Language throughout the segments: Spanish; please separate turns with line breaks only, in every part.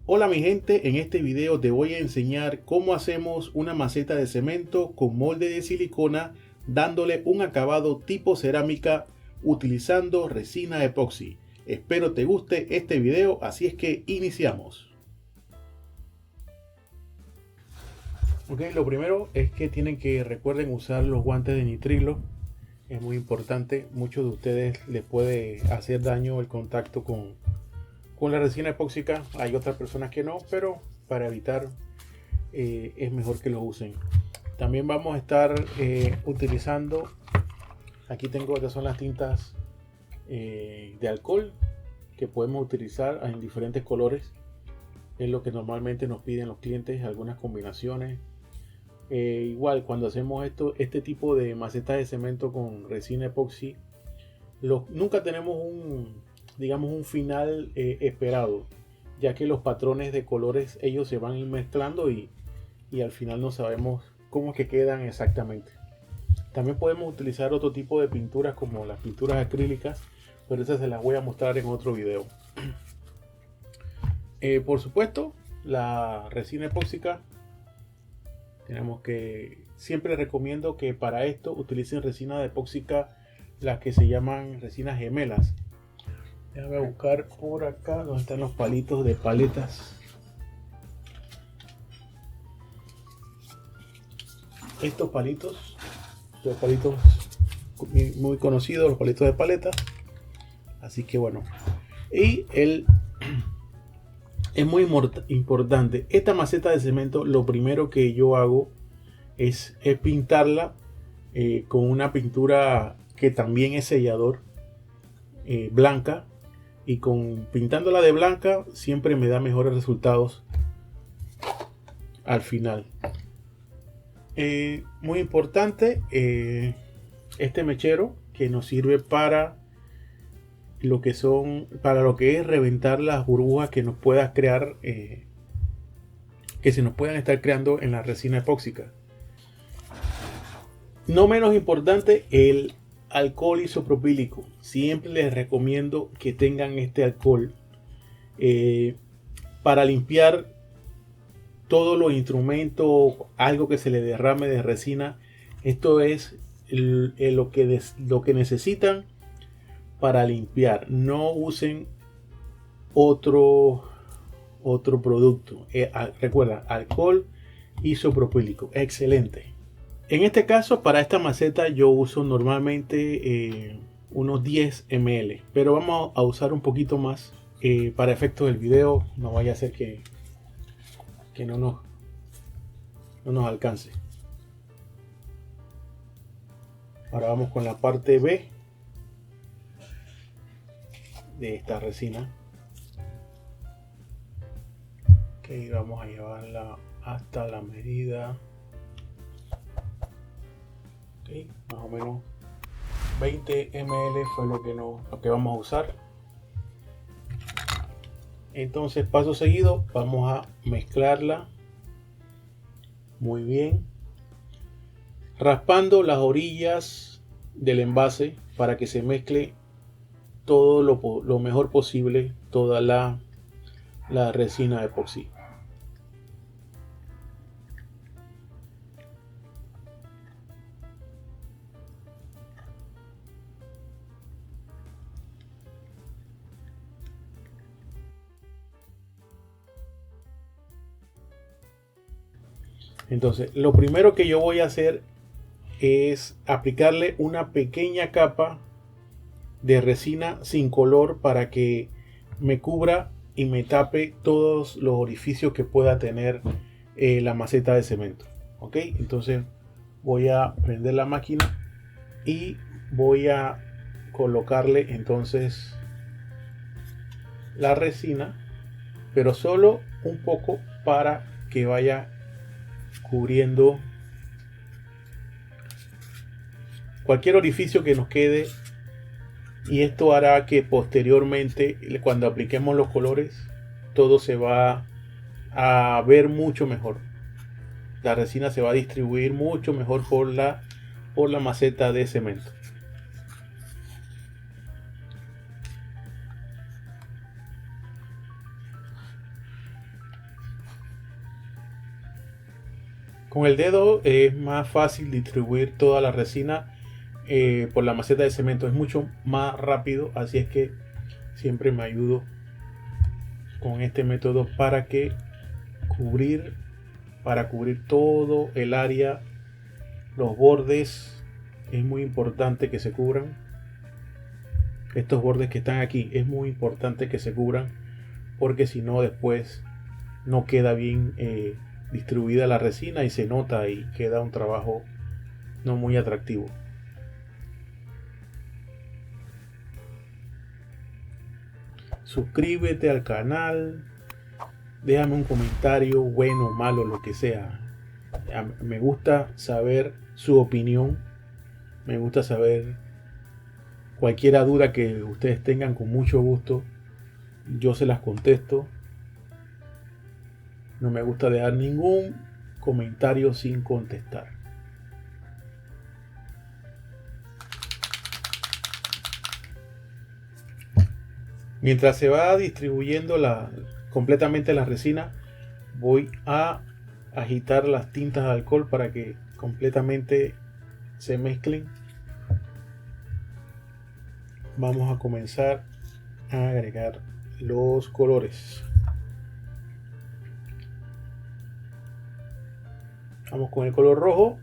Hola mi gente, en este video te voy a enseñar cómo hacemos una maceta de cemento con molde de silicona dándole un acabado tipo cerámica utilizando resina epoxi. Espero te guste este video, así es que iniciamos. Ok, lo primero es que recuerden usar los guantes de nitrilo. Es muy importante, muchos de ustedes les puede hacer daño el contacto con la resina epóxica. Hay otras personas que no, pero para evitar es mejor que lo usen. También vamos a estar utilizando, aquí tengo, estas son las tintas de alcohol que podemos utilizar en diferentes colores. Es lo que normalmente nos piden los clientes, algunas combinaciones. Igual cuando hacemos este tipo de macetas de cemento con resina epoxi, nunca tenemos un final esperado, ya que los patrones de colores ellos se van a ir mezclando y al final no sabemos cómo es que quedan exactamente. También podemos utilizar otro tipo de pinturas como las pinturas acrílicas, pero esas se las voy a mostrar en otro video. Por supuesto, la resina epóxica, siempre recomiendo que para esto utilicen resina epóxica, las que se llaman resinas gemelas. Déjame buscar por acá donde están los palitos de paletas. Estos palitos, los palitos muy conocidos, los palitos de paleta. Así que bueno, y es muy importante esta maceta de cemento. Lo primero que yo hago es pintarla con una pintura que también es sellador, blanca, y pintándola de blanca siempre me da mejores resultados al final. Muy importante, este mechero que nos sirve para lo que es reventar las burbujas que nos pueda crear, que se nos puedan estar creando en la resina epóxica. No menos importante, el alcohol isopropílico. Siempre les recomiendo que tengan este alcohol para limpiar todos los instrumentos, algo que se le derrame de resina. Esto es lo que necesitan para limpiar. No usen otro producto. Recuerda, alcohol isopropílico, excelente. En este caso, para esta maceta yo uso normalmente unos 10 ml, pero vamos a usar un poquito más para efectos del video. No vaya a ser que no nos alcance. Ahora vamos con la parte B de esta resina. Ok, vamos a llevarla hasta la medida, okay, más o menos 20 ml fue lo que vamos a usar. Entonces, paso seguido, vamos a mezclarla muy bien, raspando las orillas del envase para que se mezcle todo lo mejor posible toda la resina epoxi. Entonces, lo primero que yo voy a hacer es aplicarle una pequeña capa de resina sin color para que me cubra y me tape todos los orificios que pueda tener la maceta de cemento. Ok, entonces voy a prender la máquina y voy a colocarle entonces la resina, pero solo un poco para que vaya cubriendo cualquier orificio que nos quede, y esto hará que posteriormente, cuando apliquemos los colores, todo se va a ver mucho mejor. La resina se va a distribuir mucho mejor por la maceta de cemento. Con el dedo es más fácil distribuir toda la resina por la maceta de cemento. Es mucho más rápido, así es que siempre me ayudo con este método para cubrir todo el área, los bordes. Es muy importante que se cubran. Estos bordes que están aquí es muy importante que se cubran, porque si no después no queda bien distribuida la resina y se nota y queda un trabajo no muy atractivo. Suscríbete al canal, déjame un comentario, bueno, malo, lo que sea. Me gusta saber su opinión, me gusta saber cualquier duda que ustedes tengan. Con mucho gusto yo se las contesto. No me gusta dejar ningún comentario sin contestar. Mientras se va distribuyendo completamente la resina, voy a agitar las tintas de alcohol para que completamente se mezclen. Vamos a comenzar a agregar los colores. Vamos con el color rojo.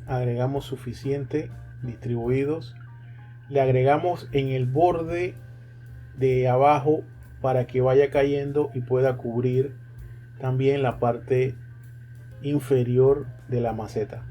Agregamos suficiente distribuidos. Le agregamos en el borde de abajo para que vaya cayendo y pueda cubrir también la parte inferior de la maceta.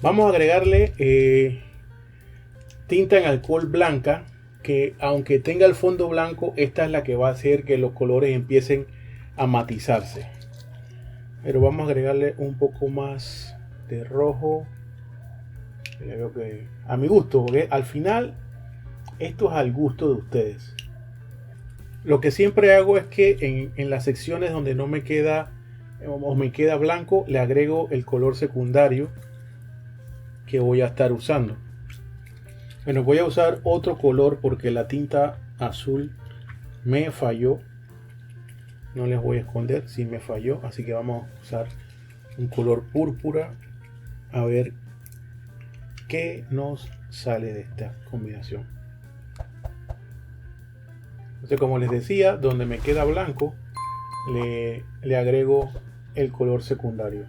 Vamos a agregarle tinta en alcohol blanca, que aunque tenga el fondo blanco, esta es la que va a hacer que los colores empiecen a matizarse. Pero vamos a agregarle un poco más de rojo. Creo que a mi gusto, porque al final esto es al gusto de ustedes. Lo que siempre hago es que en las secciones donde no me queda o me queda blanco, le agrego el color secundario que voy a estar usando. Bueno, voy a usar otro color porque la tinta azul me falló. No les voy a esconder si me falló, así que vamos a usar un color púrpura a ver qué nos sale de esta combinación. Entonces, como les decía, donde me queda blanco le agrego el color secundario.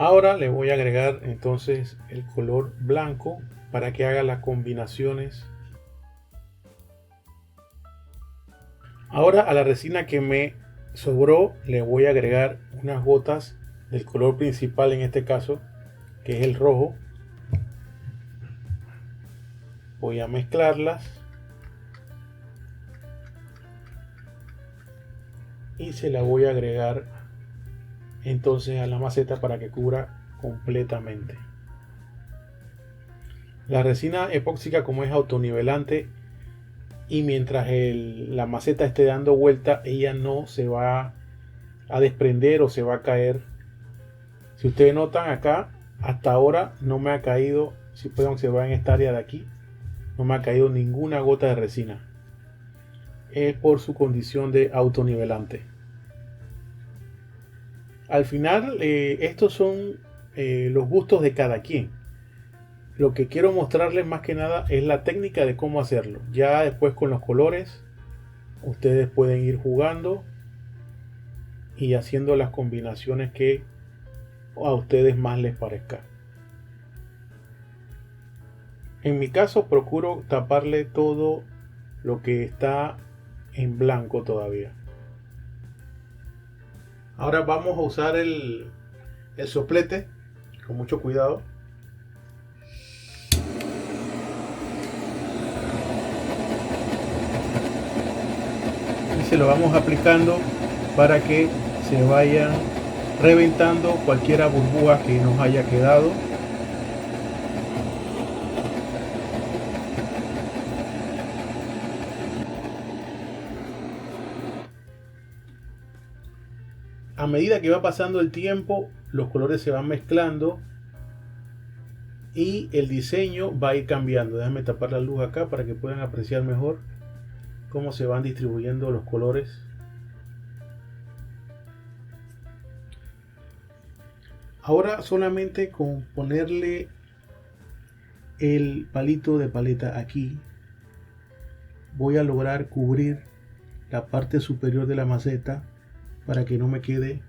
Ahora le voy a agregar entonces el color blanco para que haga las combinaciones. Ahora a la resina que me sobró le voy a agregar unas gotas del color principal, en este caso, que es el rojo. Voy a mezclarlas y se la voy a agregar entonces a la maceta para que cubra completamente. La resina epóxica, como es autonivelante, y mientras la maceta esté dando vuelta, ella no se va a desprender o se va a caer. Si ustedes notan acá, hasta ahora no me ha caído, si pueden observar en esta área de aquí, no me ha caído ninguna gota de resina. Es por su condición de autonivelante. Al final, estos son los gustos de cada quien. Lo que quiero mostrarles más que nada es la técnica de cómo hacerlo. Ya después con los colores, ustedes pueden ir jugando y haciendo las combinaciones que a ustedes más les parezca. En mi caso, procuro taparle todo lo que está en blanco todavía. Ahora vamos a usar el soplete con mucho cuidado. se lo vamos aplicando para que se vayan reventando cualquier burbuja que nos haya quedado. A medida que va pasando el tiempo, los colores se van mezclando y el diseño va a ir cambiando. Déjame tapar la luz acá para que puedan apreciar mejor cómo se van distribuyendo los colores. Ahora solamente con ponerle el palito de paleta aquí voy a lograr cubrir la parte superior de la maceta para que no me quede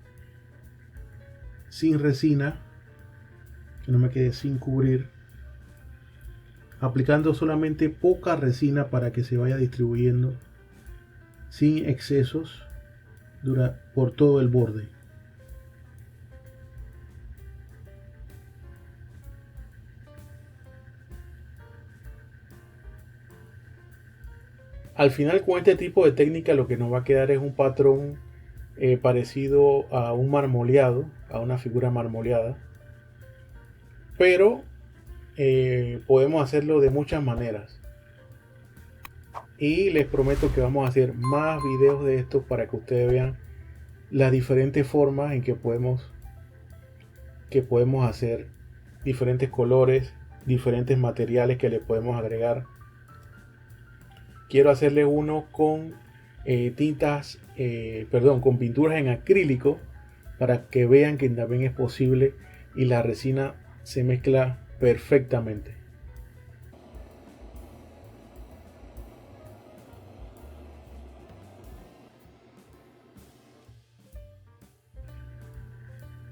sin resina, que no me quede sin cubrir, aplicando solamente poca resina para que se vaya distribuyendo sin excesos por todo el borde. Al final, con este tipo de técnica lo que nos va a quedar es un patrón parecido a un marmoleado, a una figura marmoleada, pero podemos hacerlo de muchas maneras y les prometo que vamos a hacer más videos de esto para que ustedes vean las diferentes formas en que podemos hacer diferentes colores, diferentes materiales que le podemos agregar. Quiero hacerle uno con con pinturas en acrílico para que vean que también es posible y la resina se mezcla perfectamente.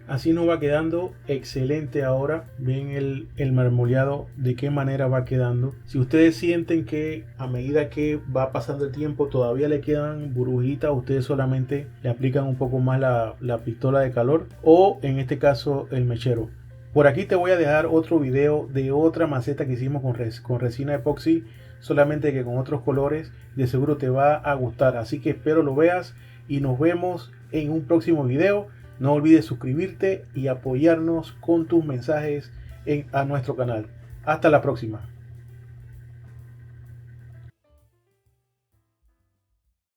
Así nos va quedando excelente. Ahora ven el marmoleado de qué manera va quedando. Si ustedes sienten que a medida que va pasando el tiempo todavía le quedan burbujitas, ustedes solamente le aplican un poco más la pistola de calor o en este caso el mechero. Por aquí te voy a dejar otro video de otra maceta que hicimos con resina epoxi, solamente que con otros colores. De seguro te va a gustar, así que espero lo veas y nos vemos en un próximo video. No olvides suscribirte y apoyarnos con tus mensajes a nuestro canal. Hasta la próxima.